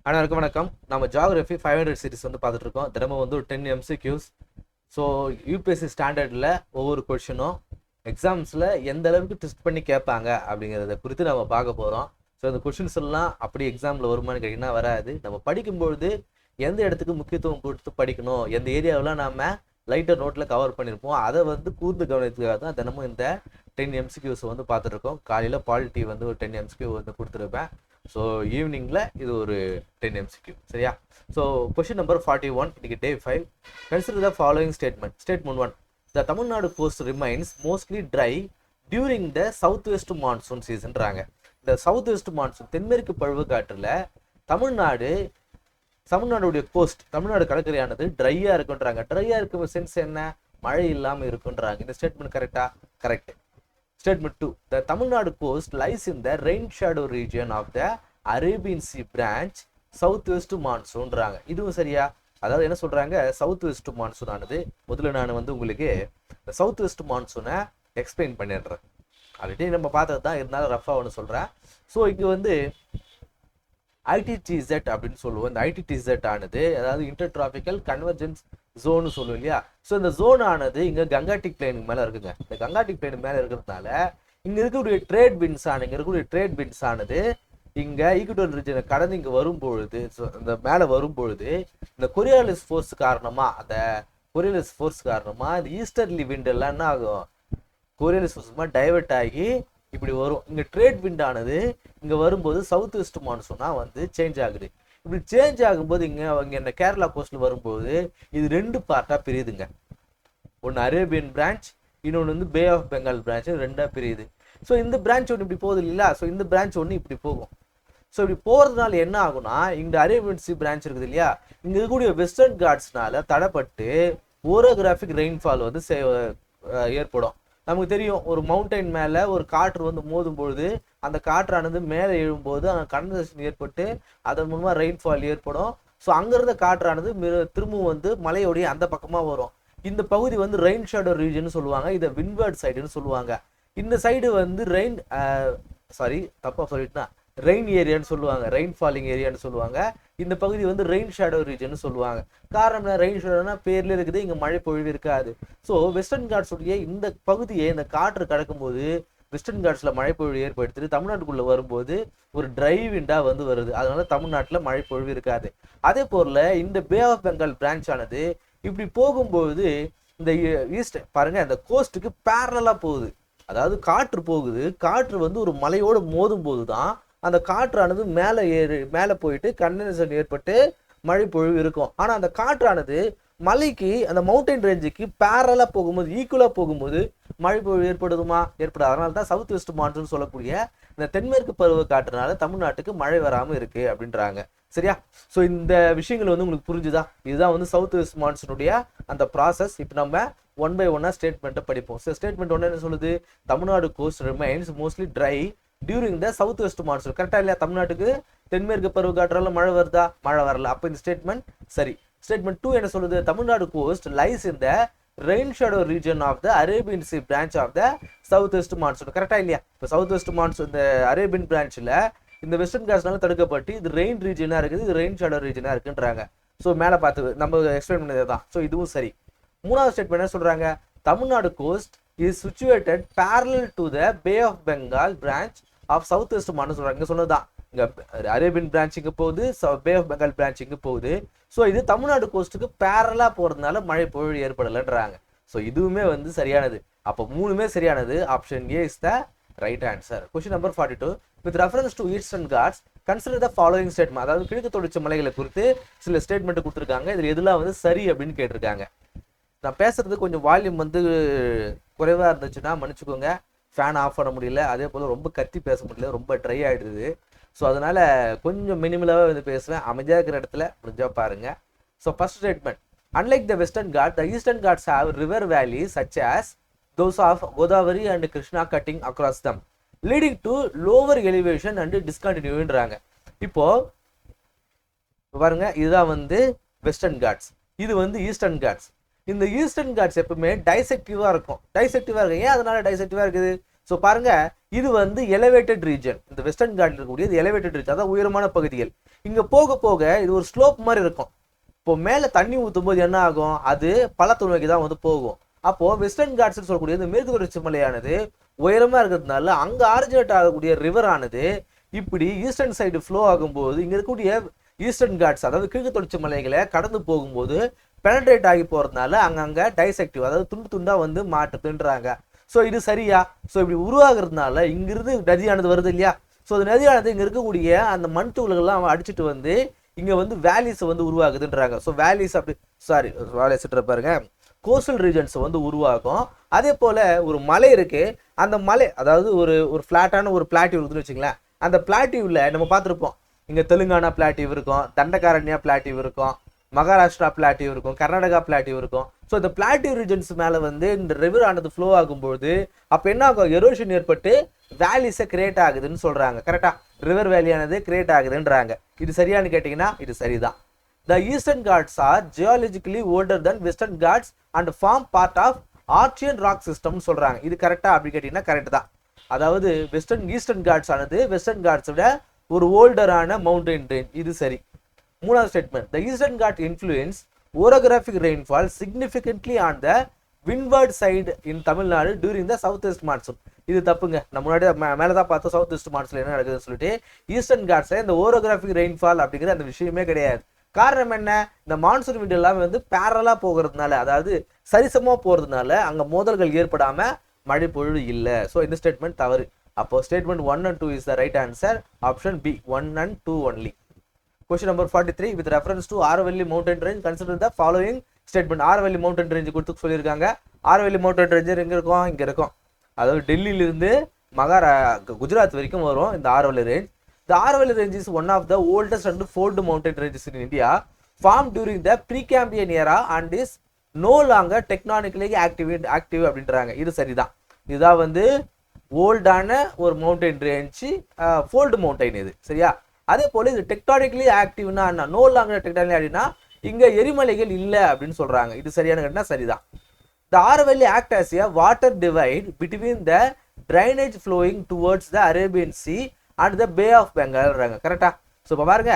அனைவருக்கும் வணக்கம். நம்ம ஜியாகிரபி 500 சீரிஸ் வந்து பார்த்துட்டு இருக்கோம். தினமும் வந்து ஒரு 10 MCQs. ஸோ யூபிஎஸ்சி ஸ்டாண்டர்டில் ஒவ்வொரு கொஷினும் எக்ஸாம்ஸில் எந்த அளவுக்கு டெஸ்ட் பண்ணி கேட்பாங்க அப்படிங்கிறத குறித்து நம்ம பார்க்க போகிறோம். ஸோ இந்த கொஷின்ஸ் எல்லாம் அப்படி எக்ஸாமில் வருமானு கேட்டிங்கன்னா வராது. நம்ம படிக்கும்பொழுது எந்த இடத்துக்கு முக்கியத்துவம் கொடுத்து படிக்கணும், எந்த ஏரியாவெலாம் நம்ம லைட்டாக நோட்டில் கவர் பண்ணியிருப்போம், அதை வந்து கூர்ந்து கவனித்துக்காக தான் தினமும் இந்த 10 MCQs வந்து பார்த்துட்ருக்கோம். காலையில் பாலிட்டி வந்து ஒரு 10 MCQ வந்து கொடுத்துருப்பேன். ஸோ ஈவினிங்கில் இது ஒரு 10 MCQ, சரியா? ஸோ கொஷின் நம்பர் 41, இன்னைக்கு day 5. Consider the following statement. Statement 1, the Tamil Nadu coast remains mostly dry during the south west monsoon சீசன்றாங்க. இந்த சவுத் வெஸ்ட் மான்சூன் தென்மேற்கு பருவக்காற்றில் தமிழ்நாடுடைய கோஸ்ட், தமிழ்நாடு கடற்கரையானது ட்ரையாக இருக்குன்றாங்க. ட்ரையாக இருக்க சென்ஸ் என்ன? மழை இல்லாமல் இருக்குன்றாங்க. இந்த ஸ்டேட்மெண்ட் கரெக்டா? Correct. Statement 2, the Tamil Nadu coast lies in the rain shadow region of the Arabian Sea branch southwest monsoonறாங்க. இதுவும் சரியா? அதாவது என்ன சொல்றாங்க, சவுத் வெஸ்ட் மான்சூன் ஆனது, முதல்ல நான் வந்து உங்களுக்கு சவுத் வெஸ்ட் மான்சூனை எக்ஸ்பிளைன் பண்ணிடுறேன். ஆல்ரெடி நம்ம பார்த்தது தான், இருந்தாலும் ரஃபாக ஒன்று சொல்கிறேன். ஸோ இங்கே வந்து ITTZ அப்படின்னு சொல்லுவோம். இந்த ITTZ ஆனது அதாவது இன்டர் டிராபிக்கல் கன்வர்ஜென்ஸ் ஜோன்னு சொல்லுவோம் இல்லையா? ஸோ இந்த ஜோன் ஆனது இங்கே கங்காட்டிக் பிளேனுக்கு மேலே இருக்குங்க. இந்த கங்காட்டிக் பிளேனுக்கு மேலே இருக்கிறதுனால இங்கே இருக்கக்கூடிய ட்ரேட் பின்ஸ் ஆனது இங்கே ஈக்குவட்டோரியல் ரீஜனை கடந்து இங்கே வரும்பொழுது, இந்த மேலே வரும்பொழுது இந்த கொரியாலிஸ் ஃபோர்ஸ் காரணமாக இந்த ஈஸ்டர்லி விண்ட் எல்லாம் என்ன ஆகும், கொரியாலிஸ் ஃபோர்ஸ் டைவெர்ட் ஆகி இப்படி வரும். இங்கே ட்ரேட் விண்ட் ஆனது இங்கே வரும்போது சவுத் வெஸ்ட் மான்சூனாக வந்து சேஞ்ச் ஆகுது. இப்படி சேஞ்ச் ஆகும்போது இங்கே இந்த கேரளா கோஸ்டில் வரும்போது இது ரெண்டு பார்ட்டாக பிரியுதுங்க. ஒன்று அரேபியன் பிரான்ச், இன்னொன்று வந்து பே ஆஃப் பெங்கால் பிரான்ச், ரெண்டாக பிரியுது. ஸோ இந்த பிரான்ச் ஒன்று இப்படி போகுது இல்லையா? ஸோ இந்த பிரான்ச் ஒன்று இப்படி போகும். ஸோ இப்படி போகிறதுனால என்ன ஆகும்னா, இந்த அரேபியன் சி பிரான்ச் இருக்குது இல்லையா, இங்கே இருக்கக்கூடிய வெஸ்டர்ன் காட்ஸ்னால தடைப்பட்டு ஓரோகிராஃபிக் ரெயின்ஃபால் வந்து ஏற்படும். நமக்கு தெரியும், ஒரு மவுண்டைன் மேலே ஒரு காற்று வந்து மோதும் பொழுது அந்த காற்றானது மேலே எழும்போது அங்கே கண்டன்சேஷன் ஏற்பட்டு அதன் மூலமாக ரெயின்ஃபால் ஏற்படும். ஸோ அங்கேருந்த காற்றானது திரும்பவும் வந்து மலையோடைய அந்த பக்கமாக வரும். இந்த பகுதி வந்து ரெயின் ஷேடோ ரீஜன் சொல்லுவாங்க, இதை விண்ட்வர்ட் சைடுன்னு சொல்லுவாங்க. இந்த சைடு வந்து ரெயின் ஏரியான்னு சொல்லுவாங்க, ரெயின் ஃபாலிங் ஏரியான்னு சொல்லுவாங்க. இந்த பகுதி வந்து ரெயின் ஷேடோ ரீஜன் சொல்லுவாங்க. காரணம் ரெயின் ஷேடோனா பேர்ல இருக்குது, இங்கே மழை பொழிவு இருக்காது. ஸோ வெஸ்டர்ன் காட்ஸுடைய இந்த பகுதியை இந்த காற்று கடக்கும்போது வெஸ்டர்ன் காட்ஸில் மழை பொழிவு ஏற்படுத்திட்டு தமிழ்நாட்டுக்குள்ளே வரும்போது ஒரு ட்ரை விண்டாக வந்து வருது. அதனால தமிழ்நாட்டில் மழை பொழிவு இருக்காது. அதே போல் இந்த பே ஆஃப் பெங்கால் பிரான்ச் ஆனது இப்படி போகும்போது இந்த ஈஸ்ட் பாருங்க, இந்த கோஸ்ட்டுக்கு பேரலாக போகுது. அதாவது காற்று போகுது, காற்று வந்து ஒரு மலையோடு மோதும் போது தான் அந்த காற்றானது மேலே போயிட்டு கண்டென்சேஷன் ஏற்பட்டு மழை பொழிவு இருக்கும். ஆனால் அந்த காற்றானது மலைக்கு, அந்த மவுண்டைன் ரேஞ்சுக்கு பேரலாக போகும்போது, ஈக்குவலாக போகும்போது மழை பொழிவு ஏற்படாது. அதனால தான் சவுத் வெஸ்ட் மான்சூன் சொல்லக்கூடிய இந்த தென்மேற்கு பருவ காற்றுனால தமிழ்நாட்டுக்கு மழை வராமல் இருக்கு அப்படின்றாங்க. சரியா? ஸோ இந்த விஷயங்கள் வந்து உங்களுக்கு புரிஞ்சுதா? இதுதான் வந்து சவுத் வெஸ்ட் மான்சூனுடைய அந்த ப்ராசஸ். இப்போ நம்ம ஒன் பை ஒன்னாக ஸ்டேட்மெண்ட்டை படிப்போம். ஸோ ஸ்டேட்மெண்ட் ஒன்று என்ன சொல்லுது? Tamil Nadu coast remains mostly dry during the south west monsoon. கரெக்டாக இல்லையா? தமிழ்நாட்டுக்கு தென்மேற்கு பருவ காற்றால மழை வருதா? மழை வரல. அப்போ இந்த ஸ்டேட்மெண்ட் சரி. ஸ்டேட்மெண்ட் 2 என்ன சொல்லுது? Tamil Nadu coast lies in the rain shadow region of the Arabian sea branch of the south west monsoon. கரெக்டாக இல்லையா? இப்போ சவுத் வெஸ்ட் மான்சூன் இந்த அரேபியன் பிரான்ச்சில் இந்த வெஸ்டர்ன் காட்ஸ்னால தடுக்கப்பட்டு இது ரெயின் ரீஜனாக இருக்குது, இது ரெயின் ஷேடோ ரீஜனாக இருக்குன்றாங்க. ஸோ மேலே பார்த்து நம்ம எக்ஸ்பிளைன் பண்ணது தான். ஸோ இதுவும் சரி. மூணாவது ஸ்டேட்மெண்ட் என்ன சொல்கிறாங்க? Tamil Nadu coast is situated parallel to the pay of Bengal branch of south west monsoon சொல்கிறாங்க. இங்கே சொன்னது தான், இங்கே அரேபியன் பிரான்ச் இங்கே போகுது, பே ஆஃப் பெங்கால் பிரான்ச் இங்கே போகுது. ஸோ இது தமிழ்நாடு கோஸ்ட்டுக்கு பேரலாக போகிறதுனால மழை பொழிவு ஏற்படலைன்றாங்க. ஸோ இதுவுமே வந்து சரியானது. அப்போ மூணுமே சரியானது. Option A is the right answer. Question number 42, with reference to Eastern Ghats consider the following statement. அதாவது கிழக்கு தொடர்ச்சி மலைகளை குறித்து சில ஸ்டேட்மெண்ட் கொடுத்துருக்காங்க. இதில் எதுலாம் வந்து சரி அப்படின்னு கேட்டிருக்காங்க. நான் பேசுறது கொஞ்சம் வால்யூம் வந்து குறைவாக இருந்துச்சுன்னா மன்னிச்சுக்கோங்க. ஃபேன் ஆஃப் பண்ண முடியல, அதே போல் ரொம்ப கத்தி பேச முடியல, ரொம்ப ட்ரை ஆகிடுது. ஸோ அதனால் கொஞ்சம் மினிமலாக வந்து பேசுவேன். அமைதியாக இருக்கிற இடத்துல முடிஞ்சால் பாருங்கள். So first statement, unlike the western ghat, the eastern ghats have river valleys such as those of Godavari and Krishna cutting across them leading to lower elevation and டிஸ்கண்டினியூன்றாங்க. இப்போது பாருங்க, இதுதான் வந்து வெஸ்டர்ன் காட்ஸ், இது வந்து ஈஸ்டர்ன் காட்ஸ். இந்த ஈஸ்டர்ன் காட்ஸ் எப்பவுமே டைசெக்டிவாக இருக்கும். ஏன் அதனால டைசெக்டிவாக இருக்குது? ஸோ பாருங்க, இது வந்து எலிவேட்டட் ரீஜன். இந்த வெஸ்டர்ன் காட்ல இருக்கக்கூடிய எலிவேட்டட் ரீஜன், அதாவது உயரமான பகுதிகள். இங்க போக போக இது ஒரு ஸ்லோப் மாதிரி இருக்கும். இப்போ மேல தண்ணி ஊற்றும் போது என்ன ஆகும், அது பள்ளத்தை நோக்கி தான் வந்து போகும். அப்போ வெஸ்டர்ன் காட்ஸ் சொல்லக்கூடிய இந்த மேற்கு தொடர்ச்சி மலையானது உயரமா இருக்கிறதுனால அங்க ஆரிஜினேட் ஆகக்கூடிய ரிவர் ஆனது இப்படி ஈஸ்டர்ன் சைடு ஃப்ளோ ஆகும்போது இங்க இருக்கக்கூடிய ஈஸ்டர்ன் காட்ஸ், அதாவது கிழக்கு தொடர்ச்சி மலைகளை கடந்து போகும்போது பெனட்ரேட் ஆகி போறதுனால அங்கங்க டைசெக்டிவ், அதாவது துண்டு துண்டா வந்து மாட்டுதுன்றாங்க. ஸோ இது சரியா? ஸோ இப்படி உருவாகிறதுனால இங்கிருந்து நதியானது வருது இல்லையா? ஸோ அந்த நதியானது இங்க இருக்கக்கூடிய அந்த மண் துகள்கள்லாம் அடிச்சுட்டு வந்து இங்க வந்து வேலிஸ் வந்து உருவாகுதுன்றாங்க. ஸோ வேலிஸ் அப்படி வேலிஸ் பாருங்க, கோஸ்டல் ரீஜன்ஸ் வந்து உருவாகும். அதே போல ஒரு மலை இருக்கு, அந்த மலை அதாவது ஒரு ஃபிளாட்டான ஒரு பிளாட்டிவ் இருக்குதுன்னு வச்சுங்களேன். அந்த பிளாட்டிவ்ல நம்ம பார்த்துருப்போம், இங்க தெலுங்கானா பிளாட்டிவ் இருக்கும், தண்டகாரண்யா பிளாட்டிவ் இருக்கும், மகாராஷ்டிரா பிளாட்டிவ் இருக்கும், கர்நாடகா பிளாட்டிவ் இருக்கும். ஸோ இந்த பிளாட்டிவ் ரீஜன்ஸ் மேல வந்து இந்த ரிவர் ஆனது ஃப்ளோ ஆகும்போது அப்ப என்ன ஆகும், எரோஷன் ஏற்பட்டு வேலிஸை கிரியேட் ஆகுதுன்னு சொல்றாங்க. கரெக்டா? ரிவர் வேலியானது கிரியேட் ஆகுதுன்றாங்க. இது சரியானு கேட்டீங்கன்னா இது சரிதான். The Eastern Ghats are geologically older than Western Ghats and form part of Archean rock system சொல்றாங்க. இது கரெக்டா அப்படி கேட்டீங்கன்னா கரெக்ட் தான். அதாவது ஈஸ்டர்ன் காட்ஸ் ஆனது வெஸ்டர்ன் காட்ஸ் விட ஒரு ஓல்டரான மவுண்டன் ரேஞ்ச். இது சரி. மூணாவது statement, the Eastern Ghat influence orographic rainfall significantly on the windward side in Tamil Nadu during the southwest monsoon. இது தப்புங்க. நம்ம முன்னாடி மேலதான் பார்த்தோம் சவுத் வெஸ்ட் மான்சூன்ல என்ன நடக்குதுன்னு சொல்லிட்டு. ஈஸ்டர்ன் காட்ஸ்ல இந்த ஓரோகிராஃபிக் ரெயின்ஃபால் அப்படிங்கிற அந்த விஷயமே கிடையாது. காரணம் என்ன, இந்த மான்சூன் விண்ட் எல்லாமே வந்து பேரலா போகிறதுனால, அதாவது சரிசமா போறதுனால அங்க மோதல்கள் ஏற்படாம மழை பொழிவு இல்லை. ஸோ இந்த ஸ்டேட்மெண்ட் தவறு. அப்போ statement 1 and 2 is the right answer. Option B 1 and 2 only. Question number 43, with reference to Aravalli mountain range, consider the following statement. Aravalli mountain range கொடுத்து சொல்லியிருக்காங்க. Aravalli mountain range எங்க இருக்கும், இங்க இருக்கும். அதாவது டெல்லியில இருந்து குஜராத் வரைக்கும் வரும் இந்த Aravalli range. The Aravalli range is one of the oldest and fold mountain ranges in India, formed during the Precambrian era and is no longer techtonically active அப்படின்றாங்க. இது சரிதான். இதுதான் வந்து ஓல்டான ஒரு மவுண்டன் ரேஞ்ச், ஃபோல்டு மவுண்டைன் இது. சரியா? அதே போல இது டெக்டானிக்கலி ஆக்டிவ்னா நோ லாங்கர் டெக்டானிக்கலி ஆக்டிவ்னா இங்க எரிமலைகள் இல்லை அப்படின்னு சொல்றாங்க. இது சரியான கேட்டா சரிதான். The Aravalli act as a water divide between the drainage flowing towards the Arabian Sea and the Bay of Bengal. கரெக்டா? ஸோ இப்போ பாருங்க,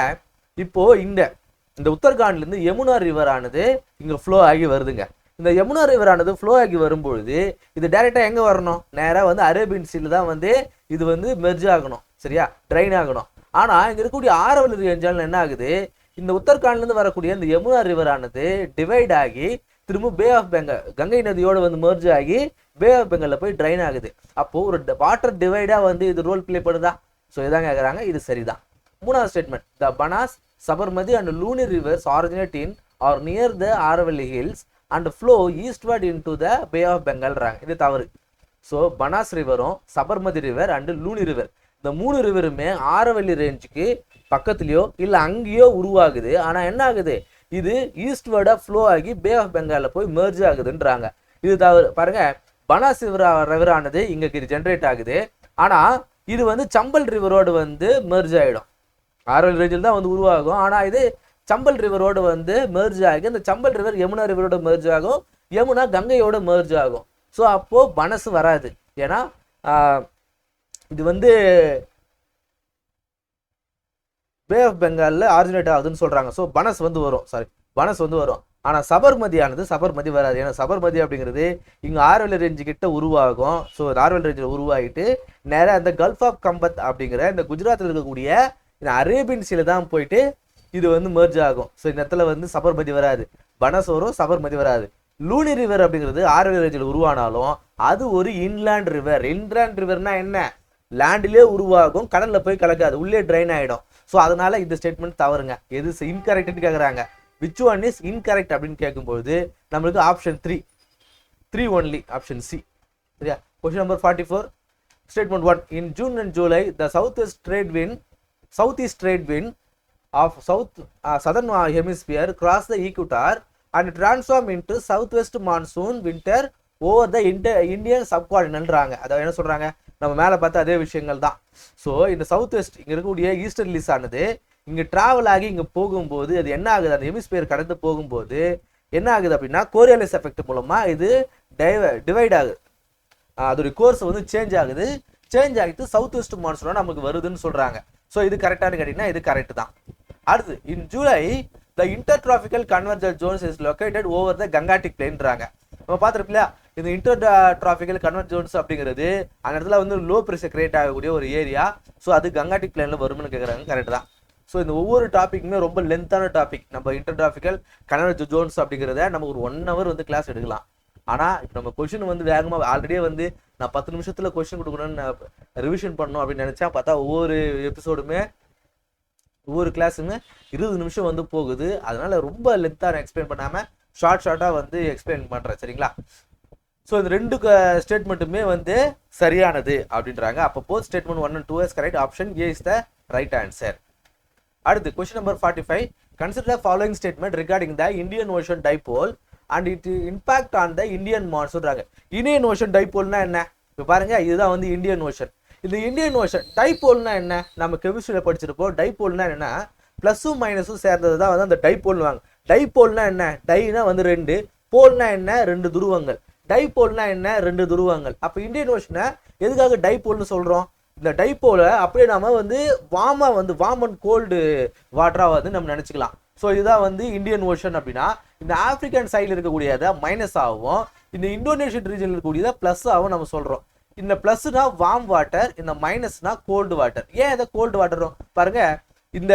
இப்போ இந்த உத்தரகாண்ட்ல இருந்து யமுனா ரிவர் ஆனது இங்க ஃப்ளோ ஆகி வருதுங்க. இந்த யமுனா ரிவர் ஆனது ஃப்ளோ ஆகி வரும்பொழுது இது டைரக்டா எங்க வரணும், நேரா வந்து அரேபியன் சீல தான் வந்து இது வந்து மெர்ஜ் ஆகணும். சரியா? ட்ரைன் ஆகணும். ஆனா இங்க இருக்கக்கூடிய ஆரவல்லி ரேஞ்சால என்ன ஆகுது, இந்த உத்தரகாண்ட்ல இருந்து வரக்கூடிய இந்த யமுனா ரிவர் ஆனது டிவைட் ஆகி திரும்ப பே ஆஃப் பெங்கால், கங்கை நதியோட வந்து மெர்ஜ் ஆகி பே ஆஃப் பெங்கால்ல போய் ட்ரைன் ஆகுது. அப்போ ஒரு வாட்டர் டிவைடா வந்து இது ரோல் பிளே பண்ணுதா? ஸோ இதான் கேட்குறாங்க. இது சரிதான். மூணாவது statement, the Banas, Sabarmati and Luni rivers originate in or near the Aravalli hills and flow eastward into the pay of பெங்கால்றாங்க. இது தவறு. ஸோ பனாஸ் ரிவரும் Sabarmati river and Luni river இந்த 3 ரிவருமே ஆரவல்லி ரேஞ்சுக்கு பக்கத்துலயோ இல்ல அங்கேயோ உருவாகுது. ஆனா என்ன ஆகுது, இது ஈஸ்ட்வர்டா ஃப்ளோ ஆகி பே ஆஃப் பெங்கால்ல போய் மெர்ஜ் ஆகுதுன்றாங்க. இது தவறு. பாருங்க, பனாஸ் ரிவர் ஆனது இங்க ஜென்ரேட் ஆகுது. ஆனா இது வந்து சம்பல் ரிவரோடு வந்து மெர்ஜ் ஆயிடும். ஆரவல்லி ரேஞ்சில் தான் வந்து உருவாகும். ஆனா இது சம்பல் ரிவரோடு வந்து மெர்ஜ் ஆகி அந்த சம்பல் ரிவர் யமுனா ரிவரோட மெர்ஜ் ஆகும், யமுனா கங்கையோட மெர்ஜ் ஆகும். ஸோ அப்போ பனஸ் வராது. ஏன்னா இது வந்து பே ஆஃப் பெங்கால்ல ஆரிஜினேட் ஆகுதுன்னு சொல்றாங்க. ஸோ பனஸ் வந்து வரும். பனஸ் வந்து வரும். ஆனா சபர்மதி வராது. ஏன்னா சபர்மதி அப்படிங்கிறது இங்க ஆரவல்லி ரேஞ்சு கிட்ட உருவாகும். ஸோ ஆரவல்லி ரேஞ்சில் உருவாகிட்டு நேராக இந்த கல்ஃப் ஆஃப் கம்பத் அப்படிங்கிற இந்த குஜராத்தில் இருக்கக்கூடிய இந்த அரேபியன் சீல தான் போயிட்டு இது வந்து மெர்ஜ் ஆகும். ஸோ இந்த இடத்துல வந்து சபர்மதி வராது, பனஸ் வரும், சபர்மதி வராது. லூனி ரிவர் அப்படிங்கிறது ஆரவல்லி ரேஞ்சில் உருவானாலும் அது ஒரு இன்லேண்ட் ரிவர். இன்லேண்ட் ரிவர்னா என்ன, லேண்ட்லேயே உருவாகும், கடல்ல போய் கலக்காது, உள்ளே ட்ரைன் ஆயிடும். ஸோ அதனால இந்த ஸ்டேட்மெண்ட் தவறுங்க. எது இன்கரெக்ட்னு கேட்குறாங்க. விச் ஒன் இஸ் இன்கரெக்ட் அப்படின்னு கேட்கும்போது நம்மளுக்கு ஆப்ஷன் 3 ஒன்லி, ஆப்ஷன் சி. சரியா? Question number 44, statement 1, in June and July the south east trade wind of southern hemisphere cross the equator and transform into southwest monsoon winter over the Indian subcontinent. அதாவது என்ன சொல்றாங்க, நம்ம மேல பார்த்த அதே விஷயங்கள் தான். ஸோ இந்த சவுத் வெஸ்ட் இங்க இருக்கக்கூடிய ஈஸ்டர்லிஸ் ஆனது இங்க டிராவல் ஆகி இங்க போகும்போது அது என்ன ஆகுது, அந்த ஹெமிஸ்பியர் கடந்து போகும்போது என்ன ஆகுது அப்படின்னா கோரியாலிஸ் எஃபெக்ட் மூலமா இது டிவைட் ஆகுது. அதோடைய கோர்ஸ் வந்து சேஞ்ச் ஆகுது. சேஞ்ச் ஆகிட்டு சவுத் வெஸ்ட் மான்சூனா நமக்கு வருதுன்னு சொல்றாங்க. ஸோ இது கரெக்டானு கேட்டீங்கன்னா இது கரெக்ட் தான். அடுத்து in July the intertropical convergent zones is located over the Gangetic பிளேன்றாங்க. நம்ம பார்த்துருப்பில்லையா, இந்த இன்டர்ட்ராபிக்கல் கன்வர்ஜென்ட் ஜோன்ஸ் அப்படிங்கிறது அந்த இடத்துல வந்து லோ ப்ரெஷர் கிரியேட் ஆகக்கூடிய ஒரு ஏரியா. ஸோ அது கங்காட்டிக் பிளேன்ல வரும்னு கேட்குறாங்க. கரெக்ட் தான். ஸோ இந்த ஒவ்வொரு டாப்பிக்குமே ரொம்ப லென்த்தான டாபிக். நம்ம இன்டர்ட்ராபிக்கல் கன்வர்ஜென்ட் ஜோன்ஸ் அப்படிங்கிறத நம்ம ஒரு 1 hour வந்து கிளாஸ் எடுக்கலாம். ஆனால் இப்போ நம்ம கொஸ்டின் வந்து வேகமாக ஆல்ரெடியே வந்து நான் 10 நிமிஷத்தில் கொஸ்டின் கொடுக்கணும்னு நான் ரிவிஷன் பண்ணணும் அப்படின்னு நினச்சா பார்த்தா ஒவ்வொரு எபிசோடுமே ஒவ்வொரு கிளாஸுமே 20 நிமிஷம் வந்து போகுது. அதனால ரொம்ப லென்த்தாக நான் எக்ஸ்பிளைன் பண்ணாமல் ஷார்ட்டாக வந்து எக்ஸ்பிளைன் பண்ணுறேன். சரிங்களா? ஸோ இந்த 2 ஸ்டேட்மெண்ட்டுமே வந்து சரியானது அப்படின்றாங்க. அப்போ both statement 1 and 2 is correct. Option A is the right answer. அடுத்து question number 45. Consider following statement regarding the Indian ocean dipole and it impact on the Indian மான்சூன்றாங்க. இந்தியன் ஓஷன் டைபோல்னா என்ன? இப்போ பாருங்க, இதுதான் வந்து இந்தியன் ஓஷன். இந்த Indian ocean டைபோல்னா என்ன? நம்ம கெமிஸ்ட்ரியில் படிச்சிருப்போம். டைபோல்னா என்னன்னா ப்ளஸும் மைனஸும் சேர்ந்தது தான் வந்து அந்த டைபோல்னு வாங்க. டைபோல்னா என்ன? டைனா வந்து 2, போல்னா என்ன? 2 துருவங்கள். டைபோல்னா என்ன? 2 துருவங்கள். அப்போ இந்தியன் ஓஷனை எதுக்காக டைபோல்னு சொல்றோம்? இந்த டைபோலை அப்படியே நாம வந்து வார்ம் அண்ட் கோல்டு வாட்டரா வந்து நம்ம நினைச்சுக்கலாம். ஸோ இதுதான் வந்து இந்தியன் ஓஷன். அப்படின்னா இந்த ஆப்பிரிக்கன் சைடில் இருக்கக்கூடியதை மைனஸ் ஆகும், இந்த இந்தோனேஷியன் ரீஜனில் இருக்கக்கூடியதை பிளஸ் ஆகும் நம்ம சொல்றோம். இந்த பிளஸ்னா வார்ம் வாட்டர், இந்த மைனஸ்னா கோல்டு வாட்டர். ஏன் இதை கோல்டு வாட்டரும் பாருங்க, இந்த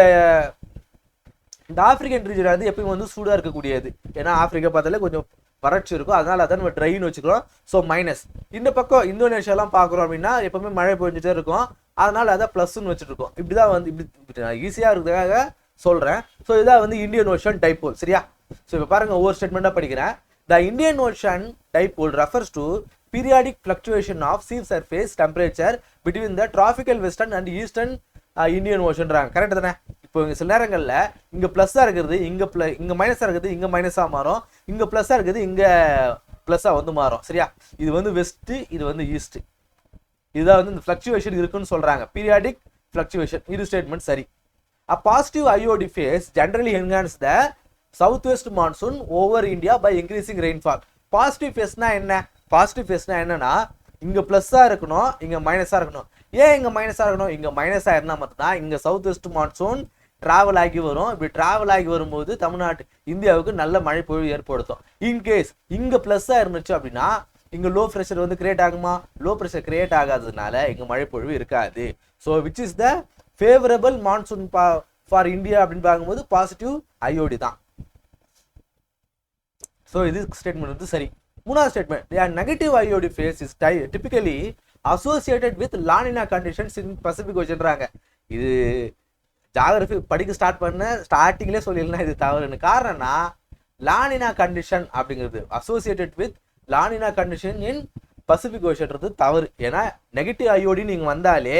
ஆப்பிரிக்கன் ரீஜன் வந்து எப்பயும் வந்து சூடா இருக்கக்கூடியது. ஏன்னா ஆப்பிரிக்கா பார்த்தாலே கொஞ்சம் வறட்சி இருக்கும், அதனால அதான் நம்ம ட்ரைன்னு வச்சுக்கிறோம். So minus. இந்த பக்கம் இந்தோனேஷியாலாம் பார்க்குறோம் அப்படின்னா எப்பவுமே மழை பெஞ்சிட்டே இருக்கும், அதனால அதை ப்ளஸ்ன்னு வச்சுட்டு இருக்கோம். இப்படிதான் வந்து இப்படி ஈஸியாக இருக்கிறதுக்காக சொல்றேன். ஸோ இதான் வந்து இந்தியன் ஓஷன் டைபோல். சரியா? ஸோ இப்போ பாருங்க, ஒவ்வொரு ஸ்டேட்மெண்ட்டாக படிக்கிறேன். The Indian ocean dipole refers to periodic fluctuation of sea surface temperature between the tropical western and eastern Indian ஓஷன்றாங்க. கரெக்ட் தானே? இப்போ சில நேரங்களில் இங்கே ப்ளஸ்ஸாக இருக்கிறது இங்கே மைனஸாக இருக்கிறது இங்கே மைனஸாக மாறும், இங்கே ப்ளஸ்ஸாக இருக்கிறது இங்கே ப்ளஸ்ஸாக வந்து மாறும். சரியா? இது வந்து வெஸ்ட்டு, இது வந்து ஈஸ்ட். இதுதான் வந்து இந்த ஃப்ளக்சுவேஷன் இருக்குன்னு சொல்கிறாங்க, பீரியாடிக் ஃப்ளக்சுவேஷன். இது ஸ்டேட்மெண்ட் சரி. A positive IOD phase generally enhance the southwest monsoon over India by increasing rainfall. Positive ஃபேஸ்னா என்ன? பாசிட்டிவ் ஃபேஸ்னா என்னன்னா இங்க பிளஸ்ஸா இருக்கணும், இங்க மைனஸா இருக்கணும். ஏன் இங்க மைனஸா இருக்கணும்? இங்க மைனஸா இருந்தா மட்டும்தான் இங்க சவுத் வெஸ்ட் மான்சூன் டிராவல் ஆகி வரும். இப்படி டிராவல் ஆகி வரும்போது தமிழ்நாட்டு இந்தியாவுக்கு நல்ல மழை பொழிவு ஏற்படுத்தும். இன்கேஸ் இங்க பிளஸ்ஸா இருந்துச்சு அப்படின்னா இங்க லோ ப்ரெஷர் வந்து கிரியேட் ஆகுமா? லோ ப்ரெஷர் கிரியேட் ஆகாததுனால இங்க மழை பொழிவு இருக்காது. So which is the favourable monsoon for India அப்படின்னு பார்க்கும்போது பாசிட்டிவ் ஐஓடி தான். ஸோ இது ஸ்டேட்மெண்ட் வந்து சரி. மூணாவது statement, negative IOD phase is typically associated with La Nina conditions in Pacific ஓஷன்றாங்க. இது ஜாகிரபி படிக்க ஸ்டார்ட் பண்ண ஸ்டார்டிங்லேயே சொல்லிடலாம் இது தவறுன்னு. காரணம்னா லானினா கண்டிஷன் அப்படிங்கிறது associated with La Nina condition in Pacific ஓஷன்றது தவறு. ஏன்னா நெகட்டிவ் ஐஓடி நீங்கள் வந்தாலே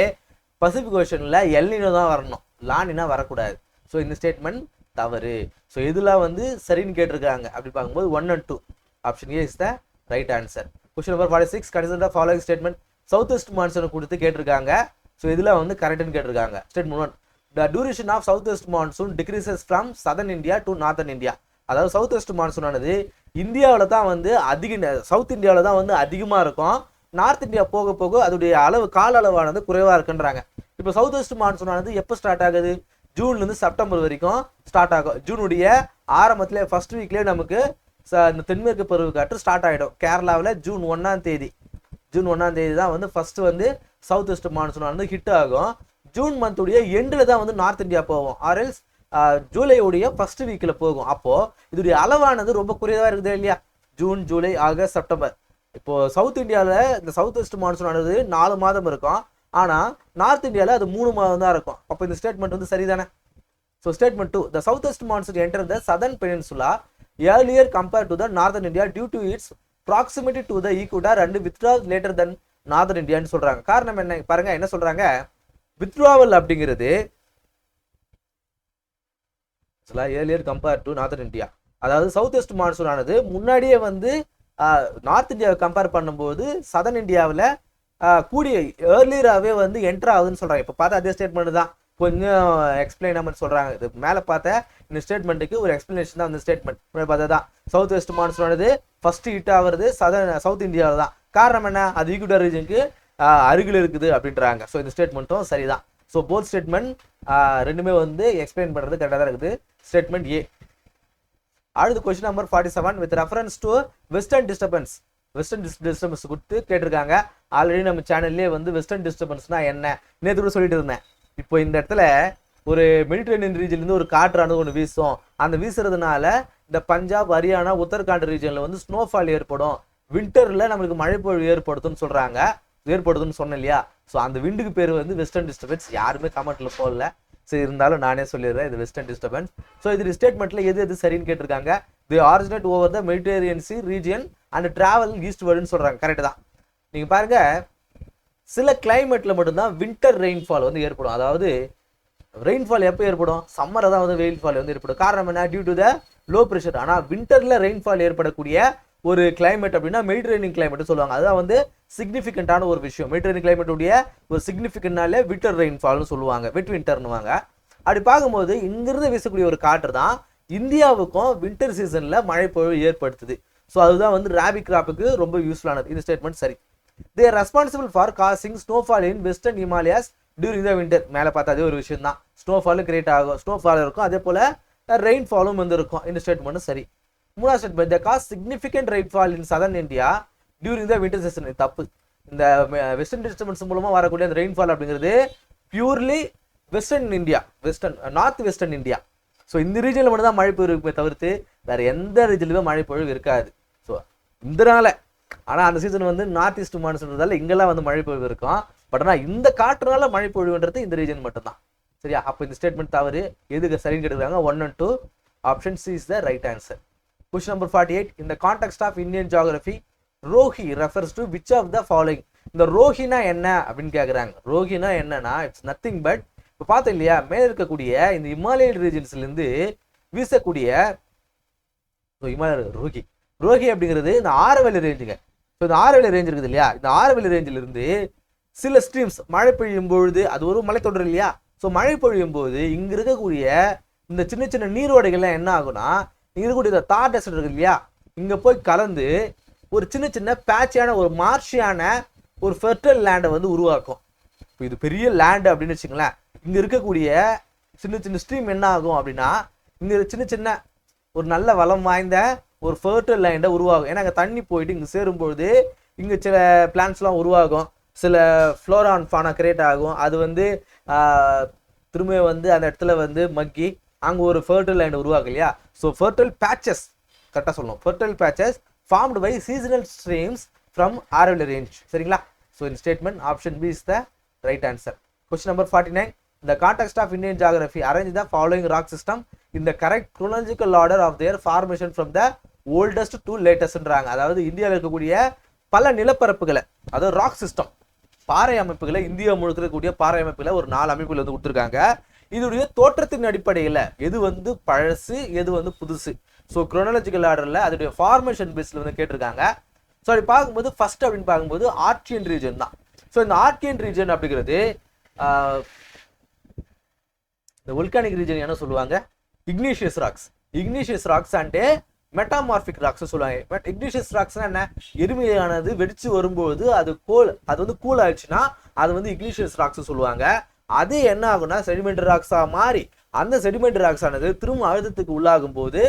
பசிபிக் ஓஷனில் எல்னினோ தான் வரணும், லானினா வரக்கூடாது. ஸோ இந்த ஸ்டேட்மெண்ட் தவறு. ஸோ இதெல்லாம் வந்து சரின்னு கேட்டிருக்காங்க. அப்படி பார்க்கும்போது 1 and 2 option A is the right answer. Question number 46, consider the following statement. South west மான்சூனை கொடுத்து கேட்டிருக்காங்க. ஸோ இதெல்லாம் வந்து கரெக்டுன்னு கேட்டிருக்காங்க. Statement 1, the duration of south west monsoon decreases from southern India to northern India. அதாவது சவுத் வெஸ்ட் மான்சூனானது இந்தியாவில் தான் வந்து சவுத் இந்தியாவில் தான் வந்து அதிகமாக இருக்கும். நார்த் இந்தியா போக போக அதோடைய கால அளவானது குறைவாக இருக்குன்றாங்க. இப்போ சவுத் வெஸ்ட் மான்சூனானது எப்போ ஸ்டார்ட் ஆகுது? ஜூன்லேருந்து செப்டம்பர் வரைக்கும் ஸ்டார்ட் ஆகும். ஜூனுடைய ஆரம்பத்தில் ஃபர்ஸ்ட் வீக்லேயே நமக்கு இந்த தென்மேற்கு பருவக்காற்று ஸ்டார்ட் ஆகிடும். கேரளாவில் ஜூன் 1ஆம் தேதி தான் வந்து ஃபர்ஸ்ட் வந்து சவுத் வெஸ்ட் மான்சூனானது ஹிட் ஆகும். ஜூன் மந்த்துடைய எண்டில் தான் வந்து நார்த் இந்தியா போகும், ஆர்எல்ஸ் ஜூலையுடைய ஃபர்ஸ்ட் வீக்கில் போகும். அப்போது இதோடைய அளவானது ரொம்ப குறைவாக இருக்குது இல்லையா? June, July, August, September. இப்போ சவுத் இந்தியாவில் இந்த சவுத் வெஸ்ட் மான்சூனானது 4 மாதம் இருக்கும், ஆனால் நார்த் இந்தியாவில் அது 3 மாதம் தான் இருக்கும். அப்போ இந்த ஸ்டேட்மெண்ட் வந்து சரிதானே? So statement 2, the south west monsoon enter the southern peninsula earlier compared to the northern India due to its proximity to the equator and withdrawal later then northern இந்தியான்னு சொல்றாங்க. காரணம் என்ன பாருங்க, என்ன சொல்றாங்க? வித்ட்ராவல் அப்படிங்கிறது earlier compared to northern India, அதாவது south west monsoon ஆனது முன்னாடியே வந்து நார்த் இந்தியாவை கம்பேர் பண்ணும்போது சதர்ன் இந்தியாவில் கூடிய ஏர்லியராகவே வந்து என்டர் ஆகுதுன்னு சொல்கிறாங்க. இப்போ பார்த்தா அதே ஸ்டேட்மெண்ட் தான், கொஞ்சம் எக்ஸ்பிளைன் சொல்கிறாங்க. இது மேலே பார்த்தா இந்த ஸ்டேட்மெண்ட்டுக்கு ஒரு எக்ஸ்பிளனேஷன் தான். அந்த ஸ்டேட்மெண்ட் பார்த்தா தான் சவுத் வெஸ்ட் மான்சூன் ஆனது ஃபர்ஸ்ட் ஹிட் ஆகிறது சவுத் இந்தியாவில் தான். காரணம் என்ன, அது ஈக்குவட்டர் ரீஜனுக்கு அருகில் இருக்குது அப்படின்றாங்க. ஸோ இந்த ஸ்டேட்மெண்ட்டும் சரிதான். ஸோ போத் ஸ்டேட்மெண்ட் ரெண்டுமே வந்து எக்ஸ்பிளைன் பண்ணுறது கரெக்டாக தான் இருக்குது. Statement A. அடுத்து question number 47 with reference to western disturbance. Western disturbance கொடுத்து கேட்டிருக்காங்க. ஆல்ரெடி நம்ம சேனல்லேயே வந்து வெஸ்டர்ன் டிஸ்டர்பன்ஸ்னா என்ன நேற்று கூட சொல்லிட்டு இருந்தேன். இப்போ இந்த இடத்துல ஒரு மெடிட்டரேனியன் ரீஜன்லேருந்து ஒரு காற்றானது ஒன்று வீசும். அந்த வீசுறதுனால இந்த பஞ்சாப், ஹரியானா, உத்தரகாண்ட் ரீஜனில் வந்து ஸ்னோஃபால் ஏற்படும். வின்டரில் நம்மளுக்கு மழைப்பொழிவு ஏற்படுத்தும்னு சொல்கிறாங்க. ஏற்படுதுன்னு சொன்னேன் இல்லையா? ஸோ அந்த விண்டுக்கு பேர் வந்து வெஸ்டர்ன் டிஸ்டர்பன்ஸ். யாருமே கமெண்ட்டில் போடல. சரி, இருந்தாலும் நானே சொல்லிடுறேன், இது வெஸ்டர்ன் டிஸ்டர்பன்ஸ். ஸோ இது ஸ்டேட்மெண்ட்டில் எது சரின்னு கேட்டிருக்காங்க. They originate over the Mediterranean sea region and travel ஈஸ்ட்வர்டுன்னு சொல்கிறாங்க. கரெக்டு தான். நீங்கள் பாருங்கள், சில கிளைமேட்டில் மட்டும்தான் வின்டர் ரெயின்ஃபால் வந்து ஏற்படும். அதாவது ரெயின்ஃபால் எப்போ ஏற்படும்? சம்மரை தான் வந்து ரெயின்ஃபால் வந்து ஏற்படும். காரணம் என்ன? Due to the low pressure. ஆனால் வின்டரில் ரெயின்ஃபால் ஏற்படக்கூடிய ஒரு கிளைமேட் அப்படின்னா மெடிட்டரேனியன் கிளைமேட் சொல்லுவாங்க. அதுதான் வந்து சிக்னிஃபிகண்டான ஒரு விஷயம். மெடிட்டரேனியன் கிளைமேட்டுடைய ஒரு சிக்னிஃபிகண்டாலே வின்டர் ரெயின்ஃபால்னு சொல்லுவாங்க, வெட் வின்டர்னுவாங்க. அப்படி பார்க்கும்போது இங்கிருந்து வீசக்கூடிய ஒரு காற்று தான் இந்தியாவுக்கும் வின்டர் சீசனில் மழைப்பொழிவு ஏற்படுத்துது. ஸோ அதுதான் வந்து ராபி கிராப்புக்கு ரொம்ப யூஸ்ஃபுல்லானது. இந்த ஸ்டேட்மெண்ட் சரி. They are responsible for causing snowfall in western Himalayas during the winter. மேலே பார்த்தா அதே ஒரு விஷயம் தான். ஸ்னோஃபாலும் கிரியேட் ஆகும், ஸ்னோஃபால் இருக்கும், அதே போல் ரெயின்ஃபாலும் வந்து இருக்கும். இந்த ஸ்டேட்மெண்ட் சரி. மூணாவது statement, the cause significant rainfall in southern India during the winter season. தப்பு. இந்த வெஸ்டர்ன் டிஸ்டர்பன்ஸ் மூலமாக வரக்கூடிய அந்த ரெயின்ஃபால் அப்படிங்கிறது purely western India, north western India. So இந்த ரீஜனில் மட்டும் தான் மழை பொழிவு இருக்குமே தவிர்த்து வேறு எந்த ரீஜன்லையுமே மழை பொழிவு இருக்காது. ஸோ இதனால ஆனால் அந்த சீசன் வந்து நார்த் ஈஸ்ட் மான்சூன்றதால இங்கெல்லாம் வந்து மழை பொழிவு இருக்கும். பட் ஆனால் இந்த காற்றுனால மழை பொழிவுன்றது இந்த ரீஜன் மட்டும்தான். சரியா? அப்போ இந்த ஸ்டேட்மெண்ட் தவறு. எதுக்கு சரின்னு கேட்டுருக்காங்க? 1 and 2. Option C is the right answer. Question number 48. In the context of Indian geography, Rohi refers to which of the following? இந்த ரோஹினா என்ன அப்படின்னு கேட்குறாங்க. ரோஹினா என்னன்னா இட்ஸ் நத்திங் பட், இப்போ பார்த்தோம் இல்லையா, மேலே இருக்கக்கூடிய இந்த இமாலயன் ரீஜன்ஸ்லேருந்து வீசக்கூடிய ரோஹி அப்படிங்கிறது இந்த ஆரவல்லி ரேஞ்சுங்க. ஸோ இந்த ஆரவல்லி ரேஞ்ச் இருக்குது இல்லையா, இந்த ஆரவல்லி ரேஞ்சிலிருந்து சில ஸ்ட்ரீம்ஸ் மழை பெய்யும் பொழுது, அது ஒரு மலைத்தொடர் இல்லையா, ஸோ மழை பொழியும் போது இங்கே இருக்கக்கூடிய இந்த சின்ன சின்ன நீரோடைகள்லாம் என்ன ஆகும்னா, இங்கே இருக்கக்கூடிய இந்த தார் டெசர்ட் இருக்கு இல்லையா, இங்கே போய் கலந்து ஒரு சின்ன சின்ன பேட்சியான ஒரு மார்ஷியான ஒரு ஃபெர்டைல் லேண்டை வந்து உருவாக்கும். இப்போ இது பெரிய லேண்டு அப்படின்னு வச்சுங்களேன். இங்கே இருக்கக்கூடிய சின்ன சின்ன ஸ்ட்ரீம் என்ன ஆகும் அப்படின்னா, இங்கே சின்ன சின்ன ஒரு நல்ல வளம் வாய்ந்த ஒரு ஃபெர்டைல் லேண்டை உருவாகும். ஏன்னா அங்கே தண்ணி போயிட்டு இங்கே சேரும்பொழுது இங்கே சில பிளான்ட்ஸ்லாம் உருவாகும், சில ஃப்ளோரா அண்ட் ஃபானா கிரியேட் ஆகும். அது வந்து திரும்ப வந்து அந்த இடத்துல வந்து மக்கி அங்கே ஒரு ஃபெர்டைல் லேண்ட் உருவாகும் இல்லையா. ஸோ ஃபெர்டைல் பேச்சஸ், கரெக்டாக சொல்லணும், fertile patches formed by seasonal streams from Aravalli range. சரிங்களா? ஸோ இந்த statement option B is the right answer. Question number 49. இந்த context of Indian geography arrange the following rock system in the correct chronological order of their formation from the oldest to லேட்டஸ்ட்ன்றாங்க. அதாவது இந்தியாவில் இருக்கக்கூடிய பல நிலப்பரப்புகளை, அதாவது rock system, பாறை அமைப்புகளை, India முழுக்க இருக்கக்கூடிய பாறை அமைப்புகளை ஒரு 4 அமைப்புகள் வந்து கொடுத்துருக்காங்க. இதோடைய தோற்றத்தின் அடிப்படையில் எது வந்து பழசு, எது வந்து புதுசு, ஸோ குரோனாலஜிக்கல் ஆர்டரில் அதோடைய ஃபார்மேஷன் பேஸில் வந்து கேட்டிருக்காங்க. ஸோ அப்படி பார்க்கும்போது ஃபர்ஸ்ட் அப்படின்னு பார்க்கும்போது ஆர்டியன் ரீஜன் தான். ஸோ இந்த ஆர்டியன் ரீஜன் அப்படிங்கிறது இந்த வோல்கானிக் ரீஜன் என்ன சொல்லுவாங்க, Ignatius rocks. Ignatius rocks and metamorphic rocks சொல்லுவாங்க. பட் இக்னீஷியஸ் ராக்ஸ்னா என்ன, எருமையானது வெடிச்சு வரும்போது அது வந்து கூல் ஆயிடுச்சுன்னா அது வந்து இக்னீஷியஸ் ராக்ஸ் சொல்லுவாங்க. அது என்ன ஆகும்னா செடிமெண்டரி ராக்ஸா மாறி அந்த செடிமெண்டரி ராக்ஸ் ஆனது திரும்ப அழுத்தத்துக்கு உள்ளாகும் போது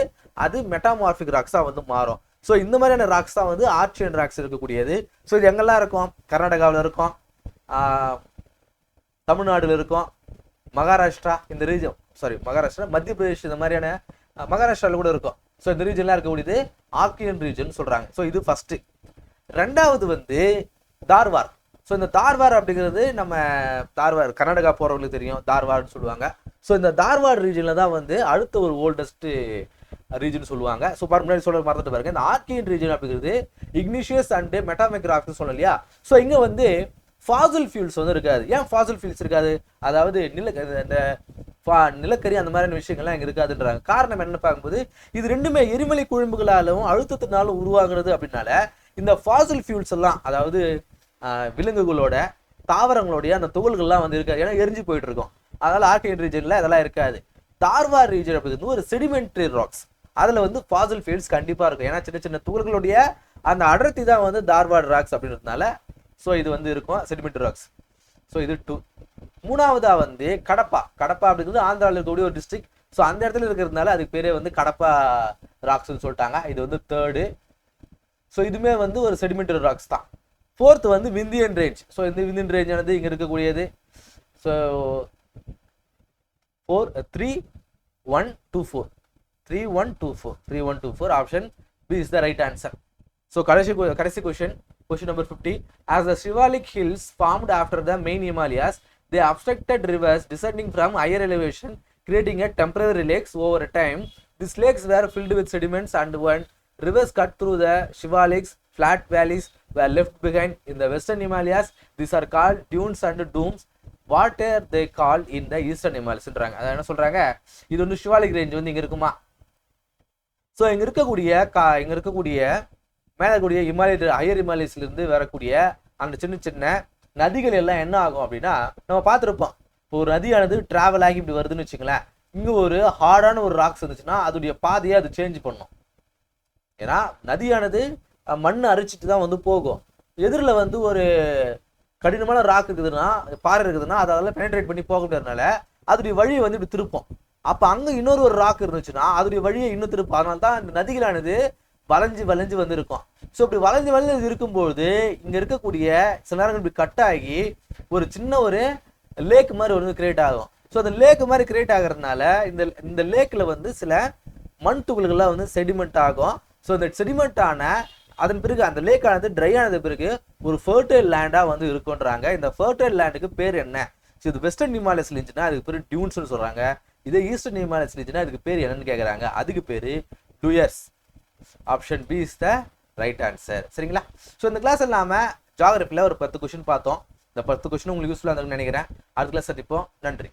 அது மெட்டாமார்பிக் ராக்ஸா வந்து மாறும். ஸோ இந்த மாதிரியான ராக்ஸ் தான் வந்து ஆர்டியன் ராக்ஸ் இருக்கக்கூடியது. ஸோ இது எங்கெல்லாம் இருக்கும், கர்நாடகாவில் இருக்கும், தமிழ்நாடுல இருக்கும், மகாராஷ்டிரா இந்த ரீஜன், மகாராஷ்டிரா, மத்திய பிரதேஷ், இந்த மாதிரியான மகாராஷ்டிராவில் கூட இருக்கும். ஸோ இந்த ரீஜன்லாம் இருக்கக்கூடியது ஆர்டியன் ரீஜன் சொல்றாங்க. ஸோ இது ஃபர்ஸ்ட். ரெண்டாவது வந்து தார்வார். ஸோ இந்த தார்வார் அப்படிங்கிறது நம்ம தார்வார் கர்நாடகா போகிறவங்களுக்கு தெரியும், தார்வார்னு சொல்லுவாங்க. ஸோ இந்த தார்வார் ரீஜனில் தான் வந்து அடுத்த ஒரு ஓல்டஸ்ட் ரீஜன் சொல்லுவாங்க. ஸோ முன்னாடி சொல்ல மறந்துட்டு பாருங்க, இந்த ஆர்டியன் ரீஜன் அப்படிங்கிறது இக்னிஷியஸ் அண்ட் மெட்டாமிக் ராக்ஸ் சொன்னோம் இல்லையா. ஸோ இங்கே வந்து ஃபாசில் ஃபியூல்ஸ் வந்து இருக்காது. ஏன் ஃபாசில் ஃபியூல்ஸ் இருக்காது, அதாவது இந்த நிலக்கரி அந்த மாதிரியான விஷயங்கள்லாம் இங்கே இருக்காதுன்றாங்க. காரணம் என்னன்னு பார்க்கும்போது இது ரெண்டுமே எரிமலை குழம்புகளாலும் அழுத்தத்தினாலும் உருவாகிறது. அப்படின்னால இந்த ஃபாசில் ஃபியூல்ஸ் எல்லாம், அதாவது விலங்குகளோட தாவரங்களுடைய அந்த துகள்கள்லாம் வந்து இருக்காது, ஏன்னா எரிஞ்சு போயிட்டு இருக்கும். அதனால ஆர்டியன் ரீஜன்ல அதெல்லாம் இருக்காது. தார்வார் ரீஜன் அப்படிங்கிறது ஒரு செடிமெண்டரி ராக்ஸ், அதில் வந்து ஃபாசில் ஃபியூல்ஸ் கண்டிப்பாக இருக்கும். ஏன்னா சின்ன சின்ன துகள்களுடைய அந்த அடர்த்தி தான் வந்து தார்வாட் ராக்ஸ் அப்படின்றதுனால ஸோ இது வந்து இருக்கும் செடிமெண்டரி ராக்ஸ். ஸோ இது 2. மூணாவதா வந்து கடப்பா. கடப்பா அப்படிங்கிறது ஆந்திராவில் இருக்கக்கூடிய ஒரு டிஸ்ட்ரிக்ட். ஸோ அந்த இடத்துல இருக்கிறதுனால அதுக்கு பேரே வந்து கடப்பா ராக்ஸ்ன்னு சொல்லிட்டாங்க. இது வந்து 3rd. ஸோ இதுவுமே வந்து ஒரு செடிமெண்டரி ராக்ஸ் தான். 4th வந்து விந்தியன் ரேஞ்ச். ஸோ இந்த விந்தியன் ரேஞ்ச் ஆனது இங்கே இருக்கக்கூடியது. So 3 1 2 4 3 1 2 4 3 1 2 4 option B is the right answer. So கடைசி question number 50. As the Shivalik hills formed after the main Himalayas, they obstructed rivers descending from higher elevation, creating a temporary lakes. Over time, these lakes were filled with sediments, and when rivers cut through the Shivaliks, flat valleys were left behind in the western Himalayas. These are called dunes and domes. What are they called in the eastern Himalayas? அதான் என்ன சொல்றாங்க, இது வந்து Shivalik range வந்து இங்க இருக்குமா. So இங்க இருக்கக்கூடிய மேலே கூடிய ஹையர் இமாலயஸ்ல இருந்து வரக்கூடிய அந்த சின்ன சின்ன நதிகள் எல்லாம் என்ன ஆகும் அப்படின்னா, நம்ம பார்த்துருப்போம். இப்போ ஒரு நதியானது டிராவல் ஆகி இப்படி வருதுன்னு வச்சுங்களேன், இங்க ஒரு ஹார்டான ஒரு ராக்ஸ் இருந்துச்சுன்னா அதோடைய பாதையை அது சேஞ்ச் பண்ணும். ஏன்னா நதியானது மண் அரிச்சிட்டு தான் வந்து போகும். எதிரில் வந்து ஒரு கடினமான ராக் இருக்குதுன்னா, பாறை இருக்குதுன்னா அதெல்லாம் பெனட்ரேட் பண்ணி போக முடியாதனால அதோடைய வழியை வந்து இப்படி திருப்போம். அப்போ அங்கே இன்னொரு ராக் இருந்துச்சுன்னா அதோடைய வழியை இன்னும் திருப்போம். அதனால தான் இந்த நதிகளானது வளைஞ்சு வந்து இருக்கும். ஸோ இப்படி வளைஞ்சு இருக்கும்போது இங்க இருக்கக்கூடிய சில நேரங்கள் இப்படி கட் ஆகி ஒரு சின்ன ஒரு லேக் மாதிரி ஒரு கிரியேட் ஆகும். ஸோ அந்த லேக் மாதிரி கிரியேட் ஆகிறதுனால இந்த லேக்ல வந்து சில மண் துகள்கள்லாம் வந்து செடிமெண்ட் ஆகும். ஸோ இந்த செடிமெண்ட் ஆன அதன் பிறகு அந்த லேக் ஆனது ட்ரை ஆனது பிறகு ஒரு ஃபர்டைல் லேண்டா வந்து இருக்குன்றாங்க. இந்த ஃபர்டைல் லேண்டுக்கு பேர் என்ன? ஸோ இது வெஸ்டர்ன் ஹிமாலயஸ்ல இருந்துச்சுன்னா அதுக்கு பேர் டியூன்ஸ்னு சொல்றாங்க. இதே ஈஸ்டர்ன் ஹிமாலயஸ்ல இருந்துச்சுன்னா அதுக்கு பேர் என்னன்னு கேட்கறாங்க. அதுக்கு பேரு Dooars. Option B is the right answer. சரிங்களா? ஸோ இந்த கிளாஸ் இல்லாமல் ஜியாகிரபியில் ஒரு 10 கொஸ்டின் பார்த்தோம். இந்த 10 கொஸ்டின் உங்களுக்கு யூஸ்ஃபுல்லாக இருக்குன்னு நினைக்கிறேன். அடுத்த கிளாஸ் சந்திப்போம். நன்றி.